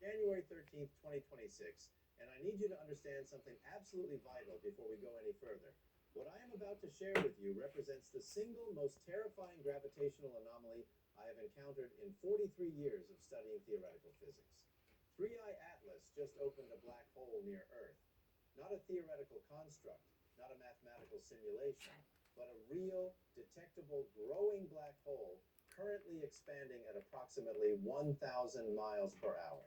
January 13th, 2026, and I need you to understand something absolutely vital before we go any further. What I am about to share with you represents the single most terrifying gravitational anomaly I have encountered in 43 years of studying theoretical physics. 3I Atlas just opened a black hole near Earth. Not a theoretical construct, not a mathematical simulation, but a real, detectable, growing black hole currently expanding at approximately 1,000 miles per hour.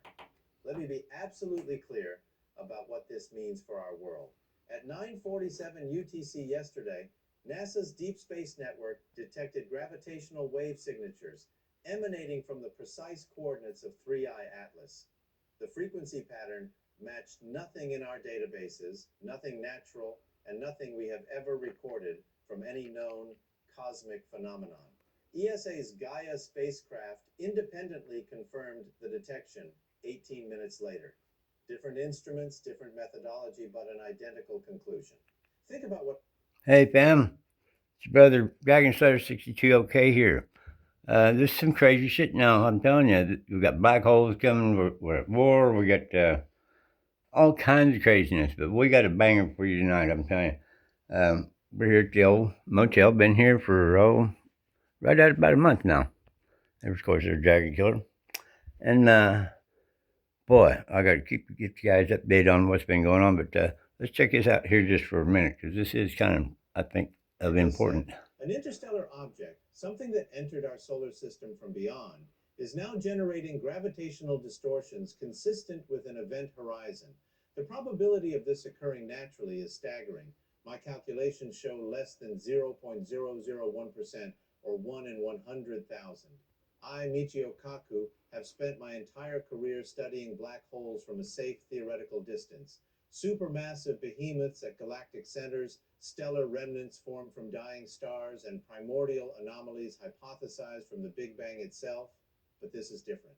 Let me be absolutely clear about what this means for our world. At 9:47 UTC yesterday, NASA's Deep Space Network detected gravitational wave signatures emanating from the precise coordinates of 3I Atlas. The frequency pattern matched nothing in our databases, nothing natural, and nothing we have ever recorded from any known cosmic phenomenon. ESA's Gaia spacecraft independently confirmed the detection 18 minutes later. Different instruments, different methodology, but an identical conclusion. Think about what... Hey, fam. It's your brother, Dragon Slayer 62 OK here. This is some crazy shit now. I'm telling you, we've got black holes coming. We're at war. We got all kinds of craziness. But we got a banger for you tonight, I'm telling you. We're here at the old motel. Been here for, right at about a month now. And of course, there's Dragon Killer. And, boy, I got to get you guys updated on what's been going on. But let's check this out here just for a minute, because this is kind of, I think, of importance. An interstellar object, something that entered our solar system from beyond, is now generating gravitational distortions consistent with an event horizon. The probability of this occurring naturally is staggering. My calculations show less than 0.001%, or 1 in 100,000. I, Michio Kaku, have spent my entire career studying black holes from a safe theoretical distance. Supermassive behemoths at galactic centers, stellar remnants formed from dying stars, and primordial anomalies hypothesized from the Big Bang itself. But this is different.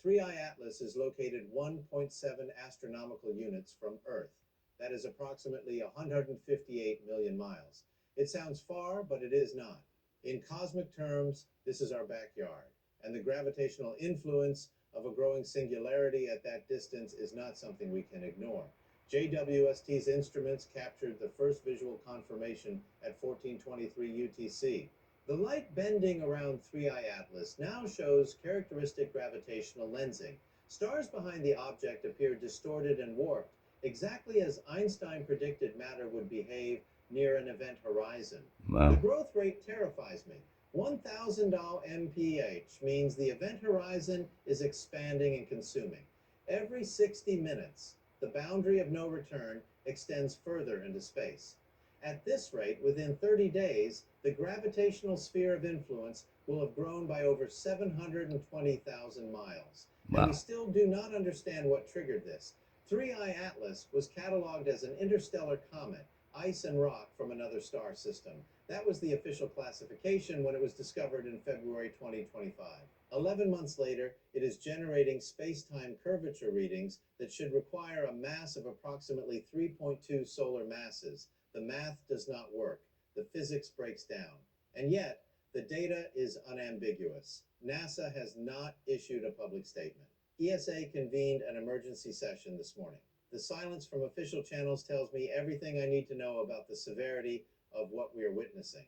3I Atlas is located 1.7 astronomical units from Earth. That is approximately 158 million miles. It sounds far, but it is not. In cosmic terms, this is our backyard, and the gravitational influence of a growing singularity at that distance is not something we can ignore. JWST's instruments captured the first visual confirmation at 1423 UTC. The light bending around 3I Atlas now shows characteristic gravitational lensing. Stars behind the object appear distorted and warped, exactly as Einstein predicted matter would behave near an event horizon. Wow. The growth rate terrifies me. 1,000 mph means the event horizon is expanding and consuming. Every 60 minutes, the boundary of no return extends further into space. At this rate, within 30 days, the gravitational sphere of influence will have grown by over 720,000 miles. Wow. And we still do not understand what triggered this. 3I Atlas was cataloged as an interstellar comet, ice and rock from another star system. That was the official classification when it was discovered in February 2025. 11 months later, it is generating space-time curvature readings that should require a mass of approximately 3.2 solar masses. The math does not work. The physics breaks down. And yet, the data is unambiguous. NASA has not issued a public statement. ESA convened an emergency session this morning. The silence from official channels tells me everything I need to know about the severity of what we are witnessing.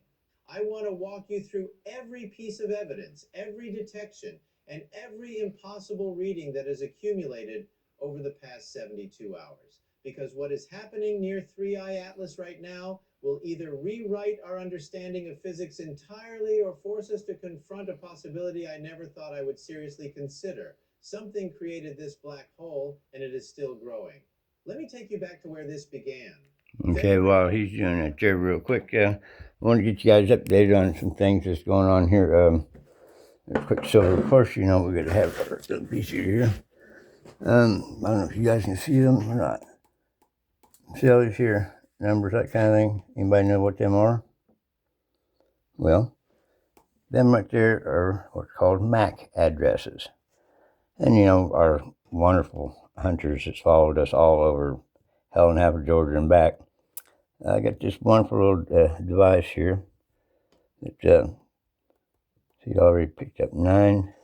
I want to walk you through every piece of evidence, every detection, and every impossible reading that has accumulated over the past 72 hours. Because what is happening near 3I Atlas right now will either rewrite our understanding of physics entirely or force us to confront a possibility I never thought I would seriously consider. Something created this black hole, and it is still growing. Let me take you back to where this began. Okay, while he's doing that there real quick, I want to get you guys updated on some things that's going on here. Quicksilver, of course, you know, we're going to have our little piece here. I don't know if you guys can see them or not. See all these here numbers, that kind of thing? Anybody know what them are? Well, them right there are what's called MAC addresses. And, you know, our wonderful hunters that's followed us all over hell and half of Georgia and back. I got this wonderful little device here that, see, already picked up 9. And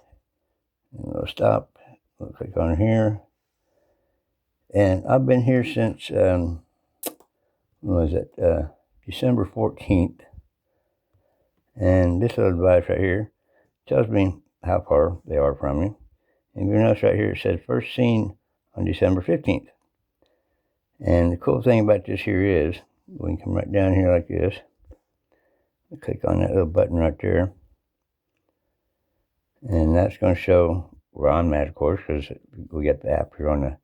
we'll stop. we'll click on here. And I've been here since, when was it? December 14th. And this little device right here tells me how far they are from me. And you notice right here it says first seen on December 15th. And the cool thing about this here is, we can come right down here like this. Click on that little button right there. And that's going to show where I'm at, of course, because we got the app here on the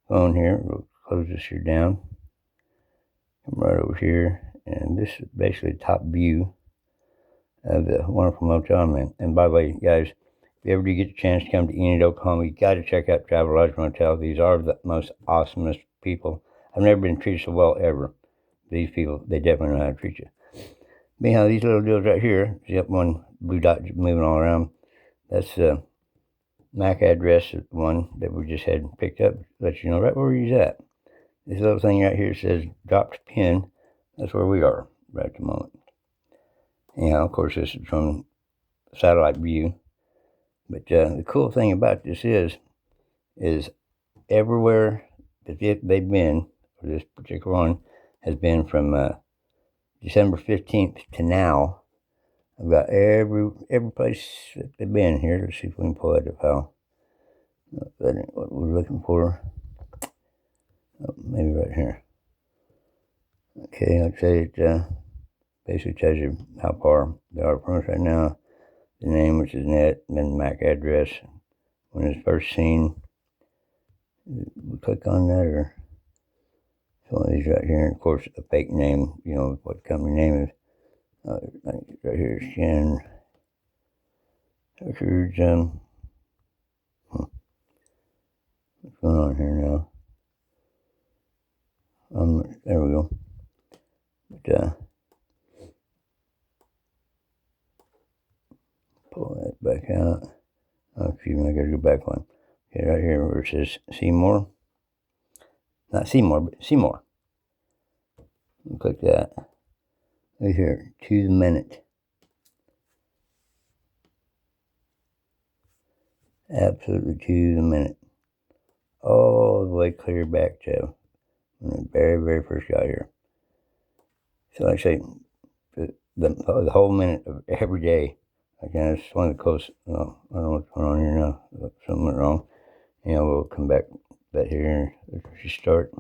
phone here. We'll close this here down. Come right over here. And this is basically the top view of the wonderful motel I'm in. And by the way, guys, if you ever do get a chance to come to Enid, Oklahoma, you got to check out Travelodge Motel. These are the most awesomest people. I've never been treated so well ever. These people, they definitely know how to treat you. Anyhow, these little deals right here, see that one blue dot moving all around? That's the MAC address, the one that we just had picked up. Let you know right where he's at. This little thing right here says dropped pin. That's where we are right at the moment. Anyhow, of course, this is from satellite view. But the cool thing about this is everywhere that they've been, or this particular one has been from December 15th to now. I've got every place that they've been here. Let's see if we can pull out the file. That ain't what we're looking for. Oh, maybe right here. Okay, like I say, it basically tells you how far they are from us right now. The name, which is net, and then the MAC address. When it's first seen, we click on that, or some of these right here. And of course, a fake name, you know, what the company name is. Right here is Shannon Records. What's going on here now? There we go. But pull that back out. Oh, excuse me, I gotta go back one. Okay, right here where it says Seymour. Not Seymour, but Seymour. Click that. Right here, to the minute. Absolutely to the minute. All the way clear back to when I very, very first got here. So like I say, the whole minute of every day. Again, it's one of the close. Well, I don't know what's going on here now. Something went wrong. We'll come back here. Let's just start.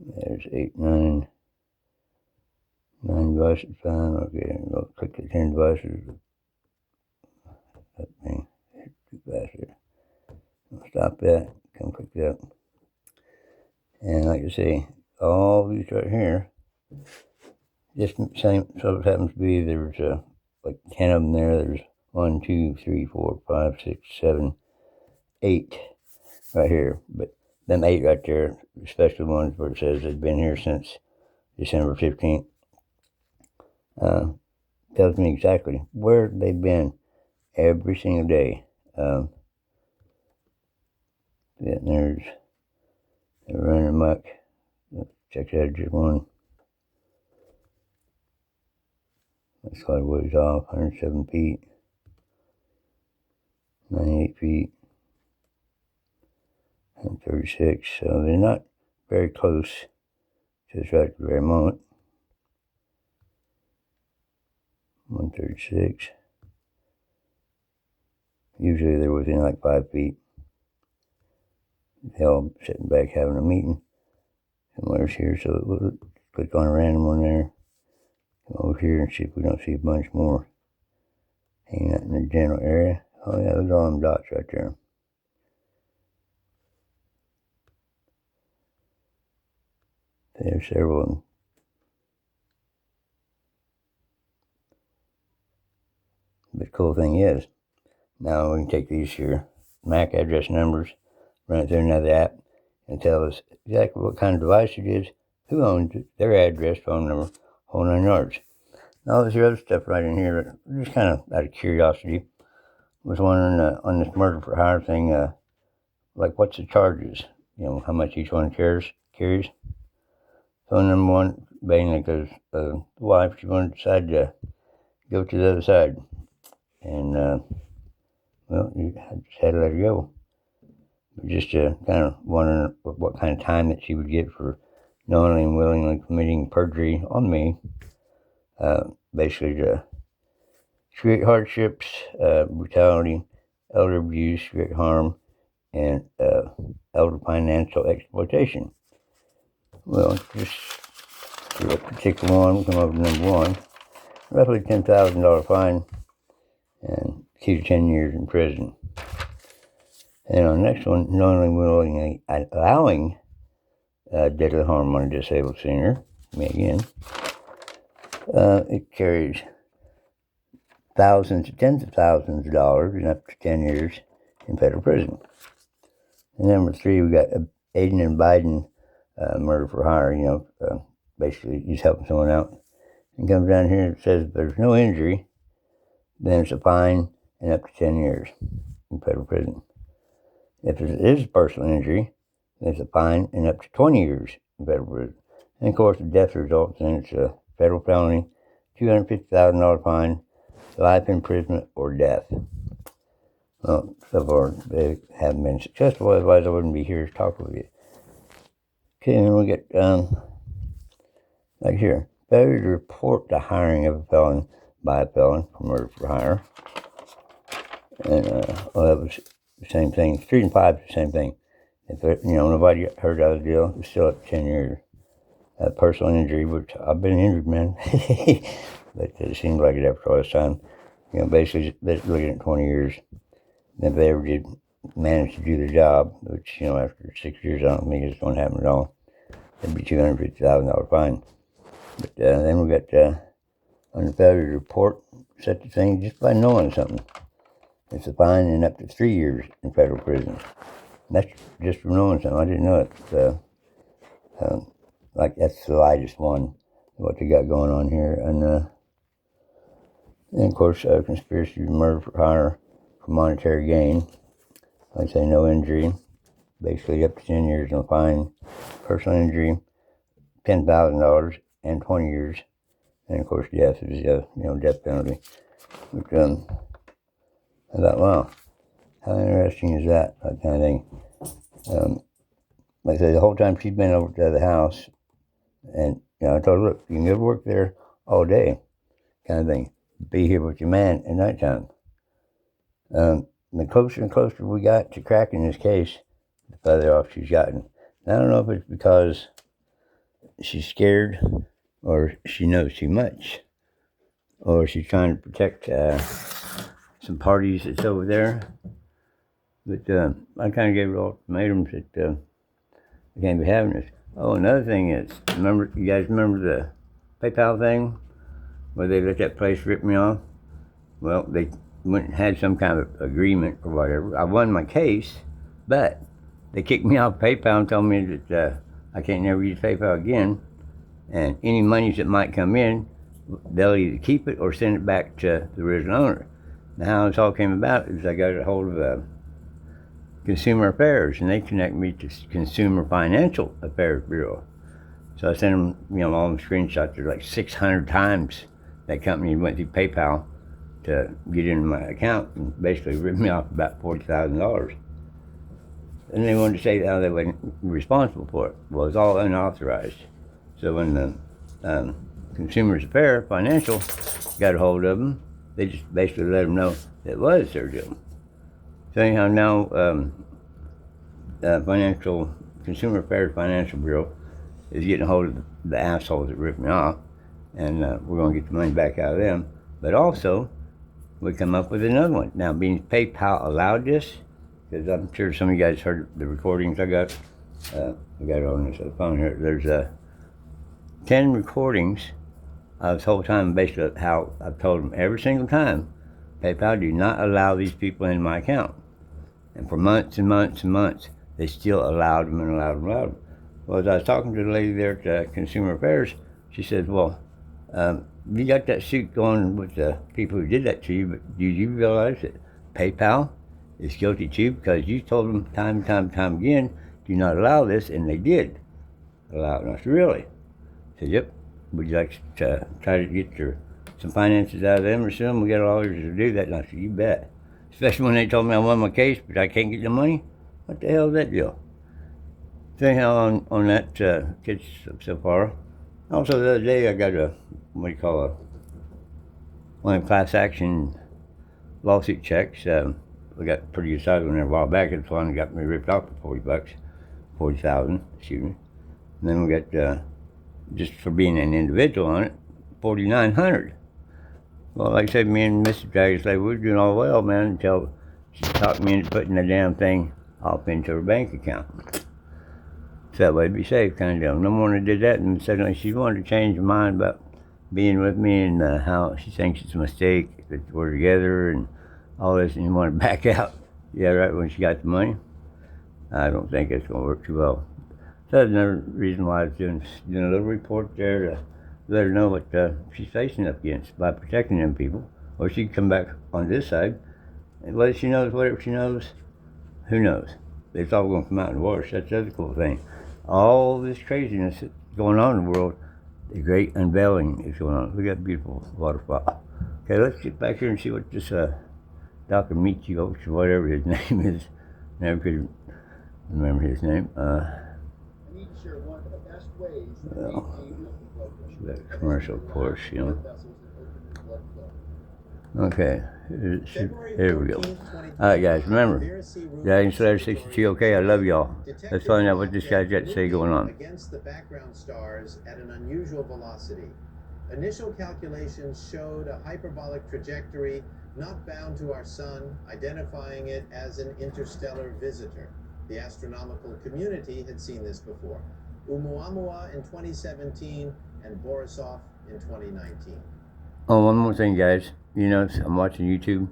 There's 8, 9 devices found. Okay, we'll click the 10 devices. That thing, too fast here. I'll stop that. Come click that. And like I say, all these right here, just same. So it happens to be there's like 10 of them there. There's 1, 2, 3, 4, 5, 6, 7, 8 right here. But them 8 right there, especially the ones where it says they've been here since December 15th, tells me exactly where they've been every single day. Yeah, there's they're running amok. Check that just one. That's quite a ways off. 107 feet, 98 feet, and 36. So they're not very close to us right at the very moment. 136. Usually they're within like 5 feet. They're all sitting back having a meeting. Somewhere's here, so we'll click on a random one there. Come over here and see if we don't see a bunch more hanging out in the general area. Oh yeah, look at all them dots right there. There's several of them. But the cool thing is, now we can take these here MAC address numbers, run it through another app, and tell us exactly what kind of device it is, who owns it, their address, phone number, whole 9 yards. Now there's other stuff right in here, just kind of out of curiosity. Was wondering on this murder for hire thing, like what's the charges? You know, how much each one carries. Phone number 1, mainly because the wife, she wanted to decide to go to the other side and well, you just had to let her go. But just kind of wondering what kind of time that she would get for knowingly and willingly committing perjury on me. Basically to create hardships, brutality, elder abuse, great harm, and elder financial exploitation. Well, just for a particular one, we'll come over to number one. Roughly $10,000 fine and 2 to 10 years in prison. And on the next one, knowingly, willingly allowing deadly harm on a disabled senior, me again, it carries thousands to tens of thousands of dollars and up to 10 years in federal prison. And number 3, we got aiding and abetting murder for hire, basically he's helping someone out. And comes down here and says if there's no injury, then it's a fine and up to 10 years in federal prison. If there is a personal injury, then it's a fine and up to 20 years in federal prison. And of course, the death results, then it's a federal felony, $250,000 fine, life imprisonment, or death. Well, so far they haven't been successful, otherwise I wouldn't be here to talk with you. Okay, and we get, like here, failure to report the hiring of a felon by a felon for murder for hire. And, well, that was the same thing. 3 and 5 is the same thing. If, nobody heard of the deal, it's still up to 10 years. Personal injury, which I've been injured, man. But it seems like it after all this time. Basically, looking at 20 years. If they ever did manage to do the job, which, after 6 years, I don't think it's going to happen at all. It'd be $250,000 fine. But then we got on the failure to report such a thing just by knowing something. It's a fine and up to 3 years in federal prison. That's just for knowing something. I didn't know it. Like that's the lightest one, what they got going on here. And of course, conspiracy to murder for hire for monetary gain. Like I say, no injury. Basically, up to 10 years in a fine. Personal injury, $10,000 and 20 years. And of course, death is death penalty. But I thought, wow, how interesting is that kind of thing. Like I say, the whole time she'd been over to the house, and I told her, look, you can go to work there all day, kind of thing. Be here with your man at nighttime. The closer and closer we got to cracking this case, the further off she's gotten. And I don't know if it's because she's scared, or she knows too much, or she's trying to protect some parties that's over there. But I kind of gave her ultimatums that I can't be having this. Oh, another thing is, you guys remember the PayPal thing where they let that place rip me off? Well, they went and had some kind of agreement or whatever. I won my case, but they kicked me off PayPal and told me that I can't never use PayPal again. And any monies that might come in, they'll either keep it or send it back to the original owner. Now, how this all came about is I got a hold of Consumer Affairs, and they connect me to Consumer Financial Affairs Bureau. So I sent them, all the screenshots. There's like 600 times that company went through PayPal to get into my account and basically ripped me off about $40,000. And they wanted to say how they weren't responsible for it. Well, it's all unauthorized. So when the Consumer Affairs Financial got a hold of them, they just basically let them know it was their deal. So anyhow, now Consumer Affairs Financial Bureau is getting a hold of the assholes that ripped me off, and we're going to get the money back out of them. But also, we come up with another one. Now, being PayPal allowed this, because I'm sure some of you guys heard the recordings I got. I got it on this phone here. There's 10 recordings of this whole time, basically how I've told them every single time, PayPal do not allow these people in my account. And for months and months and months, they still allowed them and allowed them and allowed them. Well, as I was talking to the lady there at Consumer Affairs, she said, well, you got that suit going with the people who did that to you, but did you realize that PayPal is guilty too? Because you told them time and time again, do not allow this, and they did allow it. And I said, really? I said, yep. Would you like to try to get some finances out of them or something? We got lawyers to do that. And I said, you bet. especially when they told me I won my case, but I can't get the money. What the hell is that deal? So anyhow, on that kids so far. Also, the other day I got a what do you call one of class action lawsuit checks. We got pretty good size one there a while back. It's one that got me ripped off for $40, 40,000. Excuse me. And then we got just for being an individual on it, 4,900. Well, like I said, me and Mr. Jaggers, like, we were doing all well, man, until she talked me into putting the damn thing off into her bank account. So that way to be safe, kind of deal. No more than I did that, and suddenly she wanted to change her mind about being with me and how she thinks it's a mistake that we're together and all this, and you want to back out. Yeah, right when she got the money. I don't think it's going to work too well. So that's another reason why I was doing a little report there to let her know what she's facing up against by protecting them people. Or she can come back on this side and whether she knows whatever she knows, who knows? It's all going to come out in the wash. That's the other cool thing. All this craziness that's going on in the world, the great unveiling is going on. We got a beautiful waterfall. Okay, let's get back here and see what this Dr. Michio, whatever his name is, never could remember his name. Well, that commercial course, you know. Okay, here we go. Alright guys, remember, Dragon Slayer 62, okay, I love y'all. Let's find out what this guy's got to say going on. Against the background stars at an unusual velocity. Initial calculations showed a hyperbolic trajectory not bound to our sun, identifying it as an interstellar visitor. The astronomical community had seen this before. Oumuamua in 2017 and Borisov in 2019. Oh, one more thing, guys. You know, I'm watching YouTube.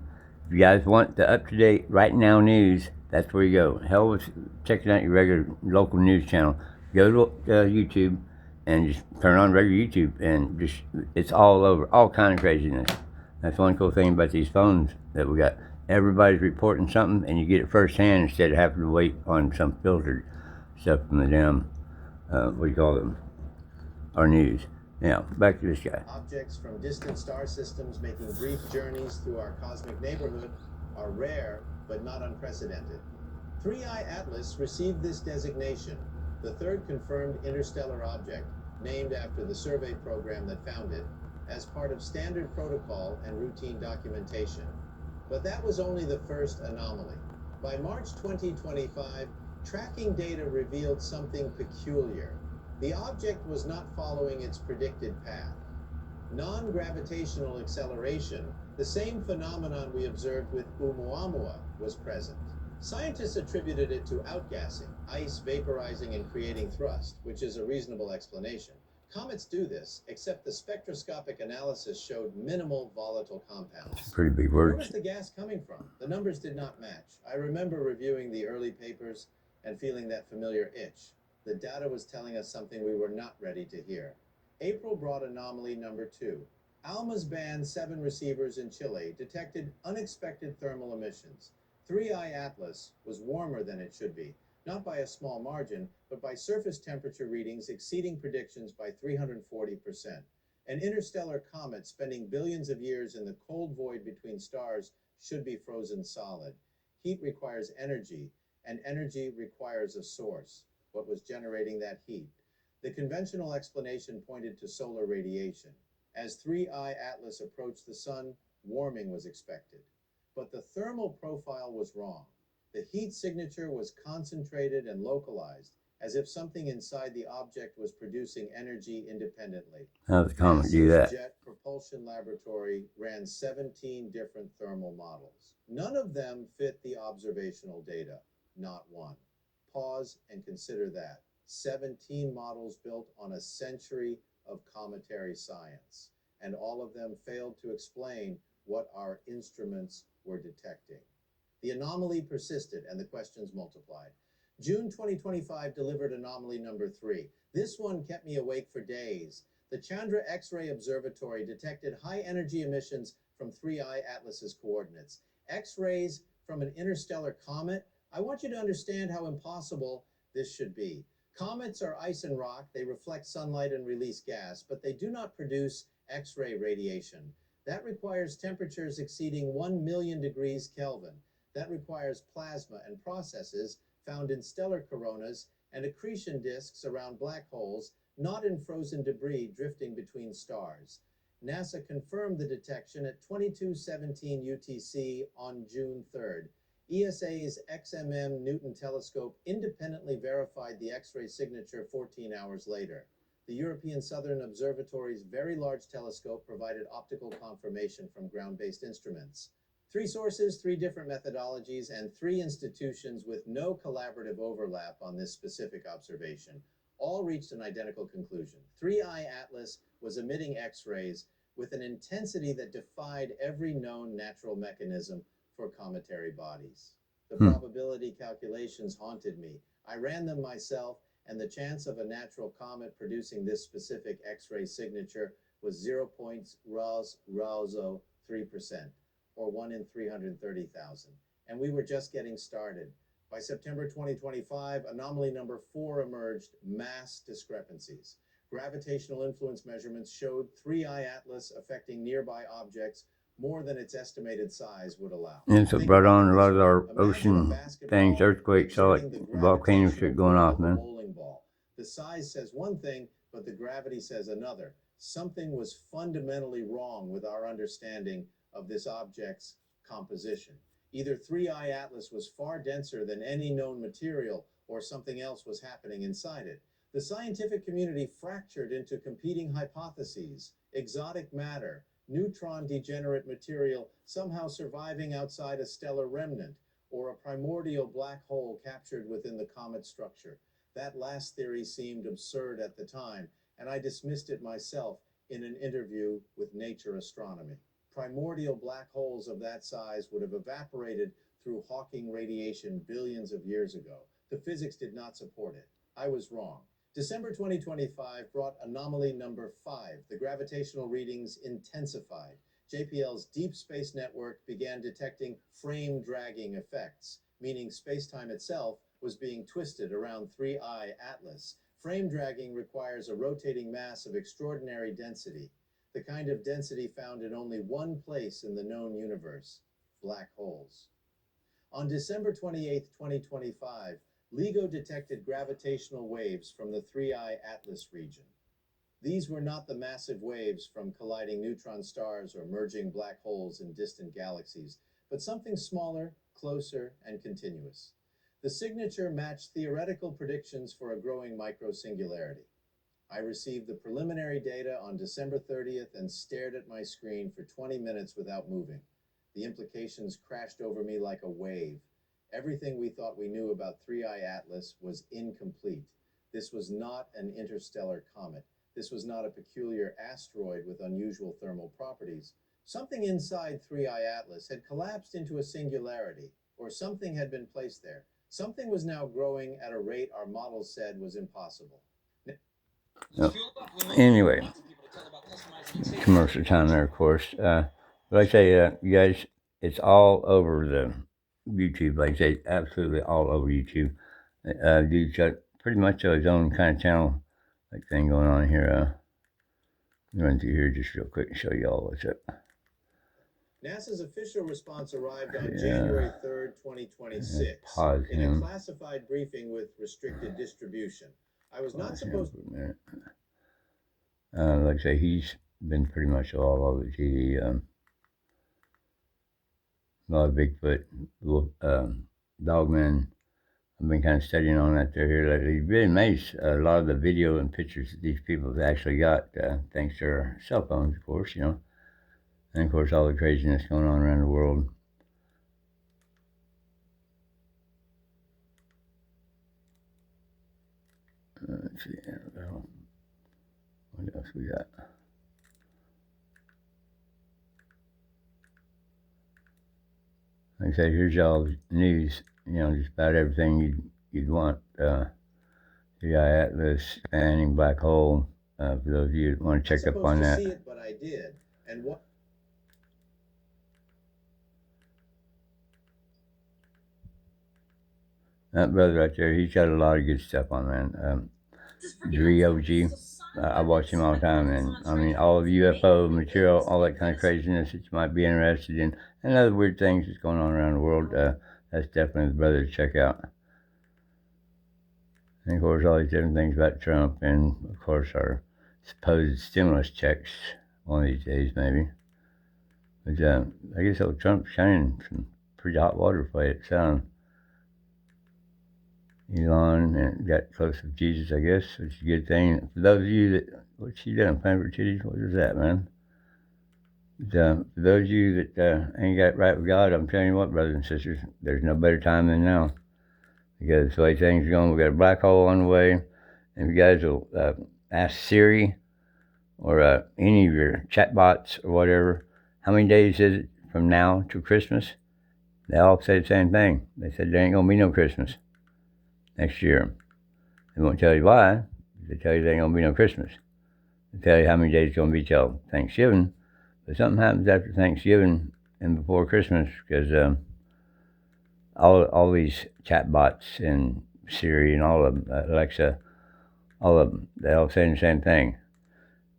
If you guys want the up-to-date, right now news, that's where you go. Hell with checking out your regular local news channel. Go to YouTube and just turn on regular YouTube, and just it's all over, all kind of craziness. That's one cool thing about these phones that we got. Everybody's reporting something, and you get it firsthand instead of having to wait on some filtered stuff from the damn, what do you call them, our news. Now, back to this guy. Objects from distant star systems making brief journeys through our cosmic neighborhood are rare, but not unprecedented. 3I Atlas received this designation, the third confirmed interstellar object, named after the survey program that found it, as part of standard protocol and routine documentation. But that was only the first anomaly. By March 2025, tracking data revealed something peculiar. The object was not following its predicted path. Non-gravitational acceleration, the same phenomenon we observed with Oumuamua, was present. Scientists attributed it to outgassing, ice vaporizing and creating thrust, which is a reasonable explanation. Comets do this, except the spectroscopic analysis showed minimal volatile compounds. Pretty big Where words. was the gas coming from? The numbers did not match. I remember reviewing the early papers and feeling that familiar itch. The data was telling us something we were not ready to hear. April brought anomaly number 2. ALMA's band 7 receivers in Chile detected unexpected thermal emissions. 3I Atlas was warmer than it should be, not by a small margin, but by surface temperature readings exceeding predictions by 340%. An interstellar comet spending billions of years in the cold void between stars should be frozen solid. Heat requires energy, and energy requires a source. What was generating that heat? The conventional explanation pointed to solar radiation. As 3I Atlas approached the sun, warming was expected. But the thermal profile was wrong. The heat signature was concentrated and localized, as if something inside the object was producing energy independently. How's the comet do NASA's that? Jet Propulsion Laboratory ran 17 different thermal models. None of them fit the observational data, not one. Pause and consider that. 17 models built on a century of cometary science, and all of them failed to explain what our instruments were detecting. The anomaly persisted and the questions multiplied. June 2025 delivered anomaly number 3. This one kept me awake for days. The Chandra X-ray Observatory detected high energy emissions from 3I Atlas's coordinates. X-rays from an interstellar comet? I want you to understand how impossible this should be. Comets are ice and rock. They reflect sunlight and release gas, but they do not produce X-ray radiation. That requires temperatures exceeding 1 million degrees Kelvin. That requires plasma and processes found in stellar coronas and accretion disks around black holes, not in frozen debris drifting between stars. NASA confirmed the detection at 2217 UTC on June 3rd. ESA's XMM Newton telescope independently verified the X-ray signature 14 hours later. The European Southern Observatory's Very Large Telescope provided optical confirmation from ground-based instruments. 3 sources, 3 different methodologies, and 3 institutions with no collaborative overlap on this specific observation all reached an identical conclusion. 3I Atlas was emitting X-rays with an intensity that defied every known natural mechanism for cometary bodies. The probability calculations haunted me. I ran them myself, and the chance of a natural comet producing this specific X-ray signature was 0.003%, or 1 in 330,000. And we were just getting started. By September 2025, anomaly number 4 emerged: mass discrepancies. Gravitational influence measurements showed 3I Atlas affecting nearby objects more than its estimated size would allow. And so brought on a lot of our ocean things, earthquakes, all like volcano shit going off, man. The size says one thing, but the gravity says another. Something was fundamentally wrong with our understanding of this object's composition. Either 3I Atlas was far denser than any known material, or something else was happening inside it. The scientific community fractured into competing hypotheses: exotic matter, neutron degenerate material somehow surviving outside a stellar remnant, or a primordial black hole captured within the comet structure. That last theory seemed absurd at the time, and I dismissed it myself in an interview with Nature Astronomy. Primordial black holes of that size would have evaporated through Hawking radiation billions of years ago. The physics did not support it. I was wrong. December 2025 brought anomaly number 5. The gravitational readings intensified. JPL's Deep Space Network began detecting frame dragging effects, meaning space-time itself was being twisted around 3I Atlas. Frame dragging requires a rotating mass of extraordinary density, the kind of density found in only one place in the known universe: black holes. On December 28, 2025, LIGO detected gravitational waves from the 3I Atlas region. These were not the massive waves from colliding neutron stars or merging black holes in distant galaxies, but something smaller, closer, and continuous. The signature matched theoretical predictions for a growing microsingularity. I received the preliminary data on December 30th and stared at my screen for 20 minutes without moving. The implications crashed over me like a wave. Everything we thought we knew about 3I Atlas was incomplete. This was not an interstellar comet. This was not a peculiar asteroid with unusual thermal properties. Something inside 3I Atlas had collapsed into a singularity, or something had been placed there. Something was now growing at a rate our models said was impossible. Anyway, commercial time there, of course. Like I say, you guys, it's all over the YouTube. Like I say, absolutely all over YouTube. Dude's got pretty much his own kind of channel like thing going on here. Run through here just real quick and show you all what's up. NASA's official response arrived on January 3rd, 2026, in a classified briefing with restricted distribution. I was not supposed to... like I say, he's been pretty much all over TV. A lot of Bigfoot, Dogman. I've been kind of studying on that here lately. Really amazed a lot of the video and pictures that these people have actually got, thanks to their cell phones, of course, you know. And of course, all the craziness going on around the world. Let's see, what else we got? Like I said, here's y'all's news, you know, just about everything you'd want. The Atlas, expanding black hole, for those of you that want to check up on that. See it, but I did. And what? That brother right there, he's got a lot of good stuff on, man. Dre OG. I watch him all the time, and I mean, all of UFO material, all that kind of craziness that you might be interested in, and other weird things that's going on around the world. That's definitely the brother to check out. And of course, all these different things about Trump, and of course, our supposed stimulus checks one of these days, maybe. But I guess old Trump's shining some pretty hot water for it sound. Elon and got close with Jesus, I guess, which is a good thing. For those of you that, what's she doing, playing for titties? What is that, man? But, for those of you that ain't got right with God, I'm telling you what, brothers and sisters, there's no better time than now. Because the way things are going, we got a black hole on the way. And if you guys will ask Siri or any of your chatbots or whatever, how many days is it from now to Christmas? They all say the same thing. They said there ain't going to be no Christmas next year. They won't tell you why. They tell you there ain't going to be no Christmas. They tell you how many days it's going to be till Thanksgiving. But something happens after Thanksgiving and before Christmas, because all these chatbots and Siri and all of them, Alexa, all of them, they all saying the same thing.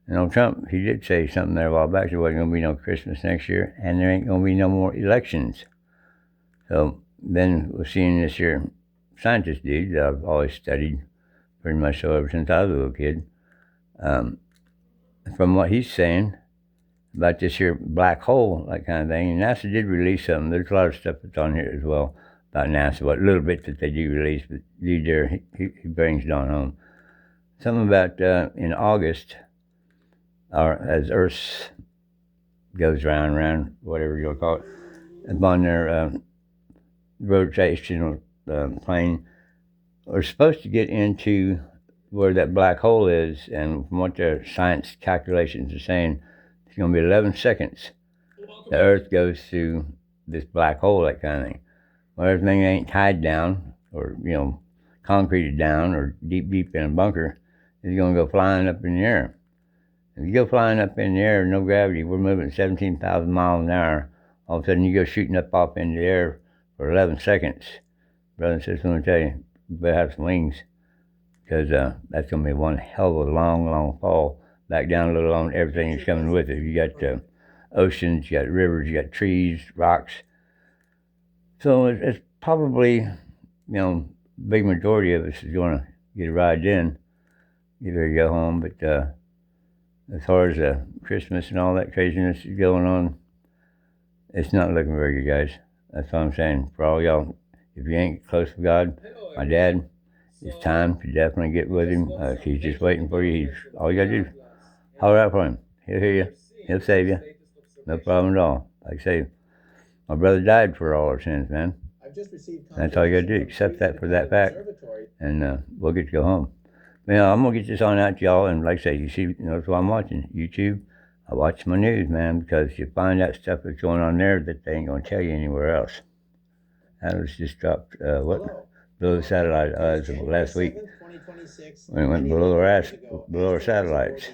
And old Trump, he did say something there a while back. There wasn't going to be no Christmas next year, and there ain't going to be no more elections. So then we're seeing this here scientist dude that I've always studied pretty much so ever since I was a little kid. From what he's saying about this here black hole, that kind of thing, and NASA did release something. There's a lot of stuff that's on here as well about NASA, what little bit that they do release, but dude there, he brings it on home. Something about in August, or as Earth goes round, whatever you'll call it, upon their rotational plane, we're supposed to get into where that black hole is, and from what their science calculations are saying, it's going to be 11 seconds. The Earth goes through this black hole, that kind of thing. Well, everything ain't tied down, or, concreted down, or deep in a bunker, is going to go flying up in the air. If you go flying up in the air, no gravity, we're moving 17,000 miles an hour. All of a sudden, you go shooting up off into the air for 11 seconds. Brother and sister, I'm going to tell you, you better have some wings, because that's going to be one hell of a long fall back down, let alone everything that's coming with it. You got oceans, you got rivers, you got trees, rocks. So it's probably, big majority of us is going to get a ride in, get ready to go home. But as far as Christmas and all that craziness is going on, it's not looking very good, guys. That's what I'm saying. For all y'all, if you ain't close to God, my dad, it's time to definitely get with him. He's just waiting for you. All you got to do is holler out for him. He'll hear you. He'll save you. No problem at all. Like I say, my brother died for all our sins, man. That's all you got to do. Accept that for that fact, and we'll get to go home. I'm going to get this on out to y'all, and like I say, you see, that's what I'm watching, YouTube. I watch my news, man, because you find out stuff that's going on there that they ain't going to tell you anywhere else. I was just dropped, below the satellite last week. When it went below our satellites.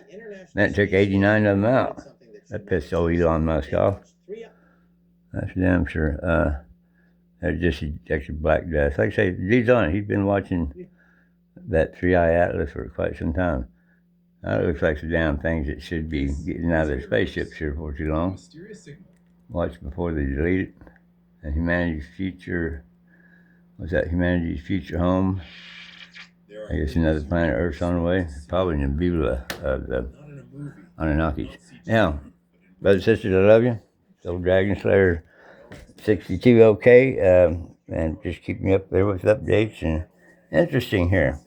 Then it took 89 of them out. That pissed old Elon Musk off. That's damn sure. That's just ejected black dust. Like I say, the dude's on it. He's been watching that 3i Atlas for quite some time. Now it looks like some damn things that should be getting out of their spaceships here for too long. Watch before they delete it. And humanity's future, what's that? Humanity's future home. I guess another planet Earth's on the way. Probably Nebula of the Anunnakis. Now, brothers and sisters, I love you. So Dragon Slayer 62 OK. And just keep me up there with updates. And interesting here.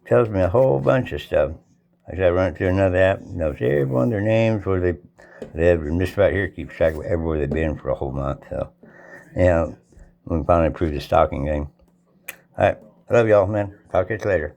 Tells me a whole bunch of stuff. As I run it through another app, knows everyone, their names, where they live, and this right here keeps track of everywhere they've been for a whole month. So, we can finally prove the stalking game. All right, I love y'all, man. Talk to you later.